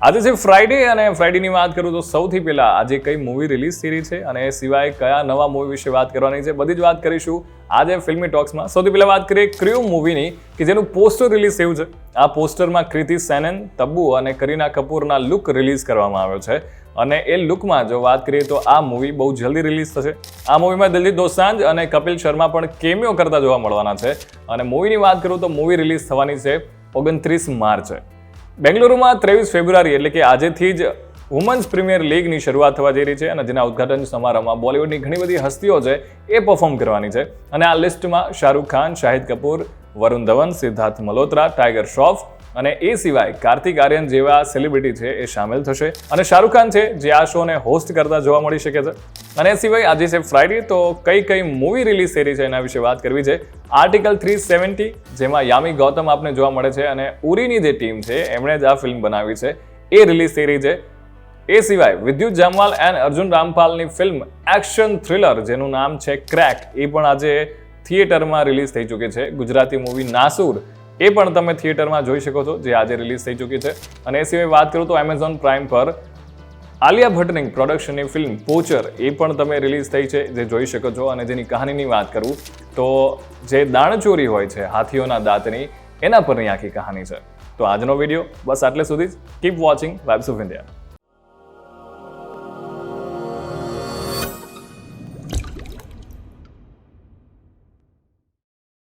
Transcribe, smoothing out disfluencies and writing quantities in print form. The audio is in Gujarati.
આજે છે ફ્રાઈડે અને ફ્રાઈડેની વાત કરું તો સૌથી પહેલા આજે કઈ મૂવી રિલીઝ થઈ રહી છે અને એ સિવાય કયા નવા મૂવી વિશે વાત કરવાની છે બધી જ વાત કરીશું આજે ફિલ્મી ટોક્સમાં. સૌથી પહેલા વાત કરીએ ક્ર્યુ મૂવીની કે જેનું પોસ્ટર રિલીઝ થયું છે. આ પોસ્ટરમાં કૃતિ સેનન, તબ્બુ અને કરીના કપૂરના લુક રિલીઝ કરવામાં આવ્યો છે અને એ લુકમાં જો વાત કરીએ તો આ મૂવી બહુ જલ્દી રિલીઝ થશે. આ મૂવીમાં દિલજીત દોસાંઝ અને કપિલ શર્મા પણ કેમિયો કરતા જોવા મળવાના છે અને મૂવીની વાત કરું તો મૂવી રિલીઝ થવાની છે 29 માર્ચે. બેંગલુરુમાં 23 ફેબ્રુઆરી એટલે કે આજેથી જ વુમન્સ પ્રીમિયર લીગની શરૂઆત થવા જઈ રહી છે અને જેના ઉદઘાટન સમારોહમાં બોલિવૂડની ઘણી બધી હસ્તીઓ છે એ પરફોર્મ કરવાની છે અને આ લિસ્ટમાં શાહરૂખ ખાન, શાહિદ કપૂર, વરુણ ધવન, સિદ્ધાર્થ મલ્હોત્રા, ટાઈગર શ્રોફ અને એ સિવાય કાર્તિક આર્યન જેવા સેલિબ્રિટી છે એ સામેલ થશે અને શાહરૂખ ખાન છે જે આ શોને હોસ્ટ કરતા જોવા મળી શકે છે. અને એ સિવાય આજે છે ફ્રાઈડે તો કઈ મૂવી રિલીઝ થઈ રહી છે એના વિશે વાત કરવી છે. આર્ટિકલ 370 જેમાં યામી ગૌતમ આપને જોવા મળે છે અને ઉરીની જે ટીમ છે એમણે જ આ ફિલ્મ બનાવી છે એ રિલીઝ થઈ રહી છે. એ સિવાય વિદ્યુત જામવાલ એન્ડ અર્જુન રામપાલની ફિલ્મ એક્શન થ્રિલર જેનું નામ છે ક્રેક એ પણ આજે થિયેટરમાં રિલીઝ થઈ ચૂકી છે. ગુજરાતી મૂવી નાસુર એ પણ તમે થિયેટરમાં જોઈ શકો છો જે આજે રિલીઝ થઈ ચૂકી છે. અને એ સિવાય વાત કરું તો એમેઝોન પ્રાઇમ પર આલિયા ભટ્ટની પ્રોડક્શનની ફિલ્મ પોચર એ પણ તમે રિલીઝ થઈ છે જે જોઈ શકો છો અને જેની કહાનીની વાત કરું તો જે દાણચોરી હોય છે હાથીઓના દાંતની એના પરની આખી કહાની છે. તો આજનો વિડીયો બસ આટલે સુધી જ. Keep watching vibes of India.